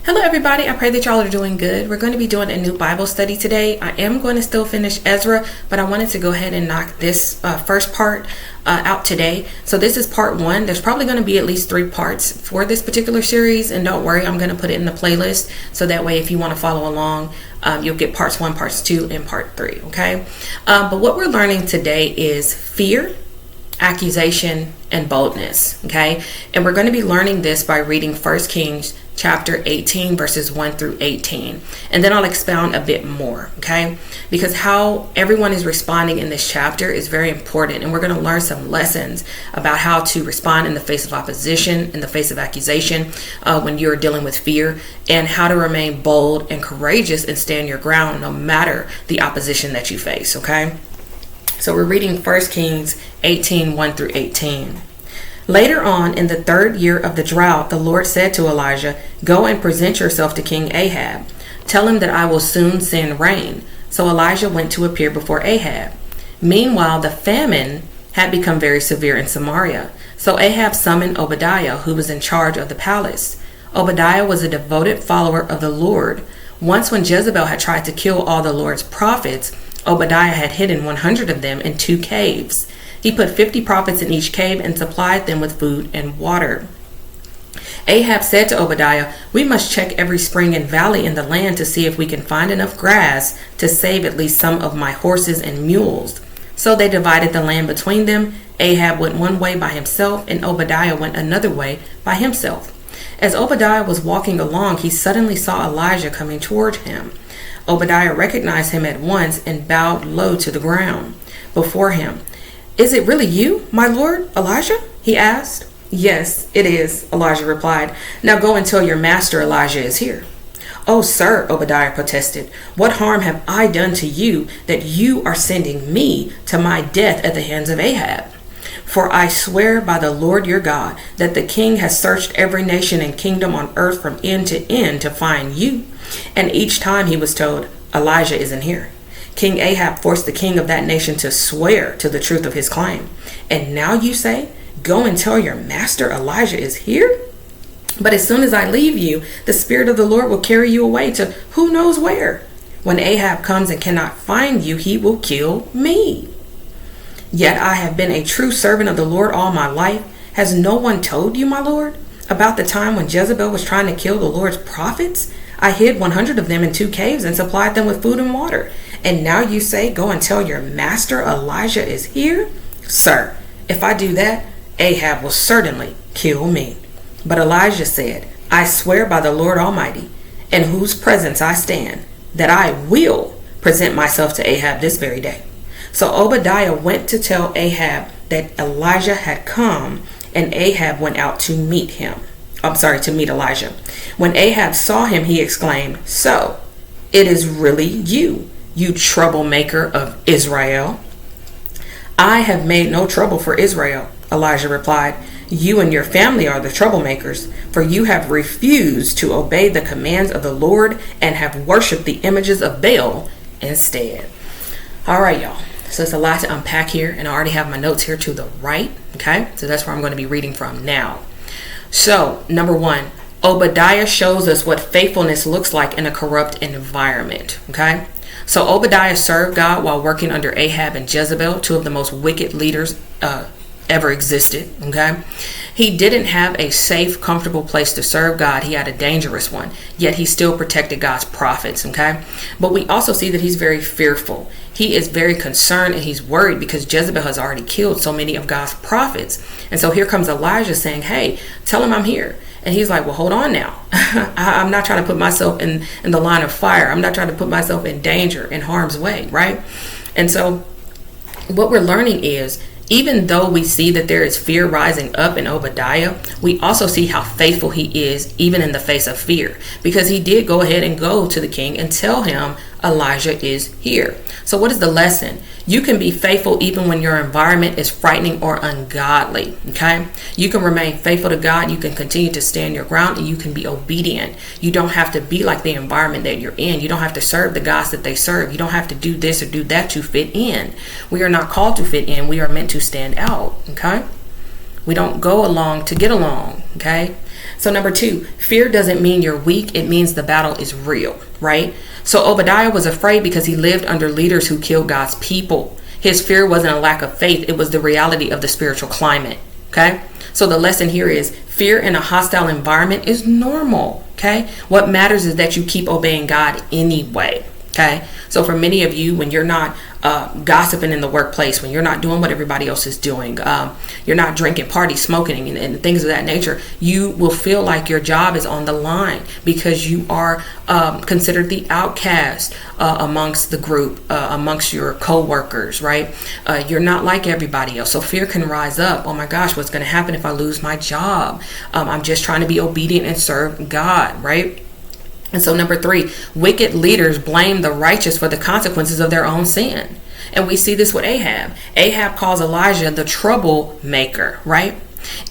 Hello everybody, I pray that y'all are doing good. We're going to be doing a new Bible study today. I am going to still finish Ezra, but I wanted to go ahead and knock this first part out today. So this is part 1. There's probably going to be at least 3 parts for this particular series, and don't worry, I'm going to put it in the playlist so that way if you want to follow along, you'll get parts 1, parts 2, and part 3, okay? But what we're learning today is fear, accusation, and boldness, okay? And we're going to be learning this by reading 1 Kings chapter 18 verses 1 through 18, and then I'll expound a bit more, okay? Because how everyone is responding in this chapter is very important, and we're going to learn some lessons about how to respond in the face of opposition, in the face of accusation, when you're dealing with fear, and how to remain bold and courageous and stand your ground no matter the opposition that you face, okay? So we're reading 1 Kings 18, 1 through 18. Later on, in the 3rd year of the drought, the Lord said to Elijah, "Go and present yourself to King Ahab. Tell him that I will soon send rain." So Elijah went to appear before Ahab. Meanwhile, the famine had become very severe in Samaria. So Ahab summoned Obadiah, who was in charge of the palace. Obadiah was a devoted follower of the Lord. Once when Jezebel had tried to kill all the Lord's prophets, Obadiah had hidden 100 of them in 2 caves. He put 50 prophets in each cave and supplied them with food and water. Ahab said to Obadiah, "We must check every spring and valley in the land to see if we can find enough grass to save at least some of my horses and mules." So they divided the land between them. Ahab went one way by himself, and Obadiah went another way by himself. As Obadiah was walking along, he suddenly saw Elijah coming toward him. Obadiah recognized him at once and bowed low to the ground before him. "Is it really you, my lord, Elijah?" he asked. "Yes, it is," Elijah replied. "Now go and tell your master Elijah is here." "Oh, sir," Obadiah protested, "what harm have I done to you that you are sending me to my death at the hands of Ahab? For I swear by the Lord your God that the king has searched every nation and kingdom on earth from end to end to find you. And each time he was told, 'Elijah isn't here.' King Ahab forced the king of that nation to swear to the truth of his claim. And now you say, 'Go and tell your master Elijah is here'? But as soon as I leave you, the Spirit of the Lord will carry you away to who knows where. When Ahab comes and cannot find you, he will kill me. Yet I have been a true servant of the Lord all my life. Has no one told you, my Lord, about the time when Jezebel was trying to kill the Lord's prophets? I hid 100 of them in 2 caves and supplied them with food and water. And now you say, 'Go and tell your master Elijah is here'? Sir, if I do that, Ahab will certainly kill me." But Elijah said, "I swear by the Lord Almighty, in whose presence I stand, that I will present myself to Ahab this very day." So Obadiah went to tell Ahab that Elijah had come, and Ahab went out to meet meet Elijah. When Ahab saw him, he exclaimed, "So, it is really you, you troublemaker of Israel." "I have made no trouble for Israel," Elijah replied. "You and your family are the troublemakers, for you have refused to obey the commands of the Lord and have worshipped the images of Baal instead." All right, y'all. So it's a lot to unpack here, and I already have my notes here to the right, okay? So that's where I'm going to be reading from now. So, number 1, Obadiah shows us what faithfulness looks like in a corrupt environment, okay? So Obadiah served God while working under Ahab and Jezebel, 2 of the most wicked leaders ever existed, okay? He didn't have a safe, comfortable place to serve God. He had a dangerous one, yet he still protected God's prophets, okay? But we also see that he's very fearful. He is very concerned and he's worried because Jezebel has already killed so many of God's prophets. And so here comes Elijah saying, "Hey, tell him I'm here." And he's like, "Well, hold on now. I'm not trying to put myself in the line of fire. I'm not trying to put myself in danger, in harm's way," right? And so what we're learning is, even though we see that there is fear rising up in Obadiah, we also see how faithful he is even in the face of fear, because he did go ahead and go to the king and tell him Elijah is here. So what is the lesson? You can be faithful even when your environment is frightening or ungodly, okay? You can remain faithful to God. You can continue to stand your ground, and you can be obedient. You don't have to be like the environment that you're in. You don't have to serve the gods that they serve. You don't have to do this or do that to fit in. We are not called to fit in. We are meant to stand out, okay? We don't go along to get along, okay? So number 2, fear doesn't mean you're weak. It means the battle is real, right? So Obadiah was afraid because he lived under leaders who killed God's people. His fear wasn't a lack of faith. It was the reality of the spiritual climate. Okay. So the lesson here is fear in a hostile environment is normal. Okay. What matters is that you keep obeying God anyway. Okay. So for many of you, when you're not gossiping in the workplace, when you're not doing what everybody else is doing, you're not drinking, party, smoking, and things of that nature, you will feel like your job is on the line because you are considered the outcast amongst the group, amongst your co-workers, right? You're not like everybody else. So fear can rise up. Oh my gosh, what's going to happen if I lose my job? I'm just trying to be obedient and serve God, right? And so number 3, wicked leaders blame the righteous for the consequences of their own sin. And we see this with Ahab. Ahab calls Elijah the troublemaker, right?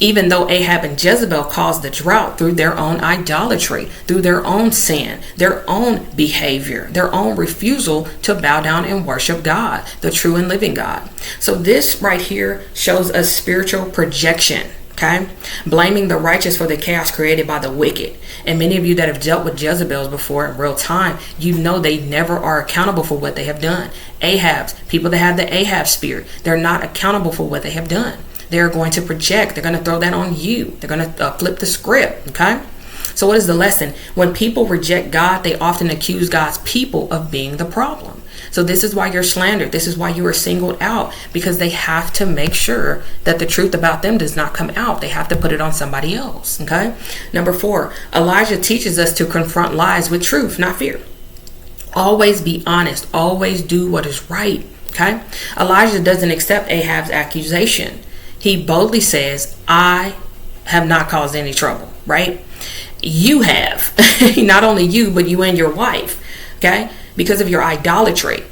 Even though Ahab and Jezebel caused the drought through their own idolatry, through their own sin, their own behavior, their own refusal to bow down and worship God, the true and living God. So this right here shows a spiritual projection. Okay, blaming the righteous for the chaos created by the wicked. And many of you that have dealt with Jezebels before in real time, you know they never are accountable for what they have done. Ahabs, people that have the Ahab spirit, they're not accountable for what they have done. They're going to project. They're going to throw that on you. They're going to flip the script. Okay. So what is the lesson? When people reject God, they often accuse God's people of being the problem. So this is why you're slandered. This is why you are singled out, because they have to make sure that the truth about them does not come out. They have to put it on somebody else. Okay. Number 4, Elijah teaches us to confront lies with truth, not fear. Always be honest. Always do what is right. Okay. Elijah doesn't accept Ahab's accusation. He boldly says, I have not caused any trouble, right? You have. Not only you, but you and your wife. Okay. Because of your idolatry.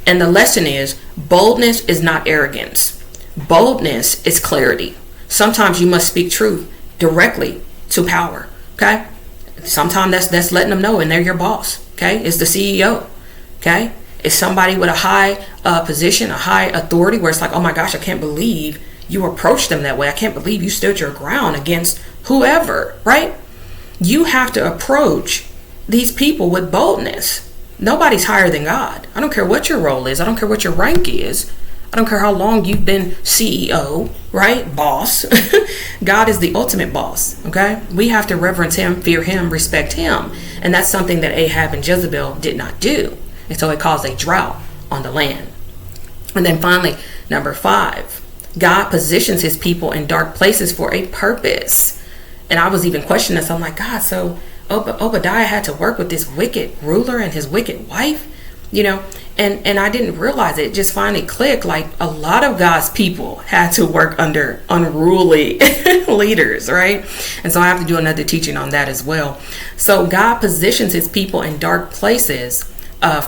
And the lesson is, boldness is not arrogance. Boldness is clarity. Sometimes you must speak truth directly to power. Okay. Sometimes that's letting them know, and they're your boss. Okay. It's the CEO. Okay. It's somebody with a high position, a high authority, where it's like, oh my gosh, I can't believe you approached them that way. I can't believe you stood your ground against whoever, right? You have to approach these people with boldness. Nobody's higher than God. I don't care what your role is. I don't care what your rank is. I don't care how long you've been CEO, right? Boss. God is the ultimate boss, okay? We have to reverence him, fear him, respect him. And that's something that Ahab and Jezebel did not do. And so it caused a drought on the land. And then finally, number 5, God positions his people in dark places for a purpose. And I was even questioning this. I'm like, God, so Obadiah had to work with this wicked ruler and his wicked wife, you know, and I didn't realize it. It just finally clicked. Like, a lot of God's people had to work under unruly leaders, right? And so I have to do another teaching on that as well. So God positions his people in dark places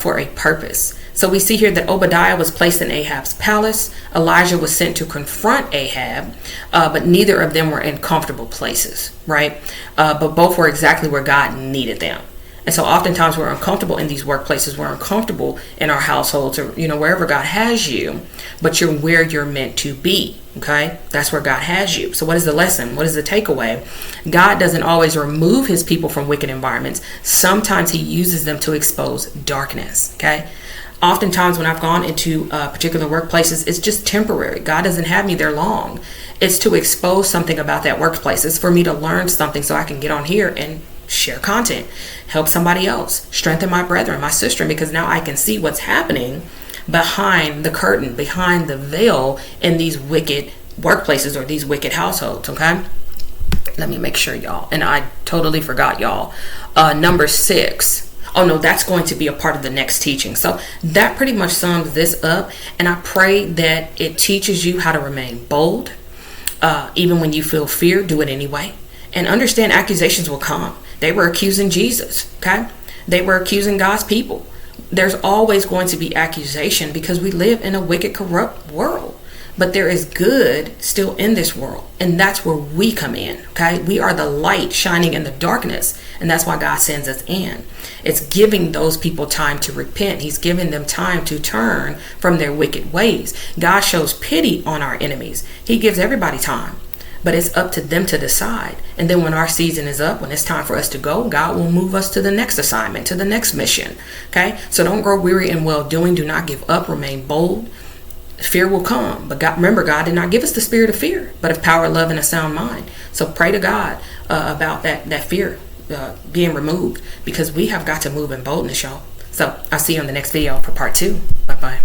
for a purpose. So we see here that Obadiah was placed in Ahab's palace. Elijah was sent to confront Ahab, but neither of them were in comfortable places, right? But both were exactly where God needed them. And so oftentimes we're uncomfortable in these workplaces. We're uncomfortable in our households, or, you know, wherever God has you, but you're where you're meant to be. Okay. That's where God has you. So what is the lesson? What is the takeaway? God doesn't always remove his people from wicked environments. Sometimes he uses them to expose darkness. Okay. Oftentimes when I've gone into particular workplaces, it's just temporary. God doesn't have me there long. It's to expose something about that workplace. It's for me to learn something so I can get on here and share content, help somebody else, strengthen my brethren, my sister, because now I can see what's happening behind the curtain, behind the veil in these wicked workplaces or these wicked households. Okay. Let me make sure, y'all. And I totally forgot, y'all. Number 6. Oh no, that's going to be a part of the next teaching. So that pretty much sums this up. And I pray that it teaches you how to remain bold. Even when you feel fear, do it anyway. And understand accusations will come. They were accusing Jesus, okay? They were accusing God's people. There's always going to be accusation because we live in a wicked, corrupt world. But there is good still in this world. And that's where we come in, okay? We are the light shining in the darkness. And that's why God sends us in. It's giving those people time to repent. He's giving them time to turn from their wicked ways. God shows pity on our enemies. He gives everybody time. but it's up to them to decide. And then when our season is up, when it's time for us to go, God will move us to the next assignment, to the next mission. Okay, so don't grow weary in well doing. Do not give up. Remain bold. Fear will come, but God, remember, God did not give us the spirit of fear, but of power, love, and a sound mind. So pray to God about that fear being removed, because we have got to move in boldness, y'all. So I'll see you on the next video for part 2. Bye-bye.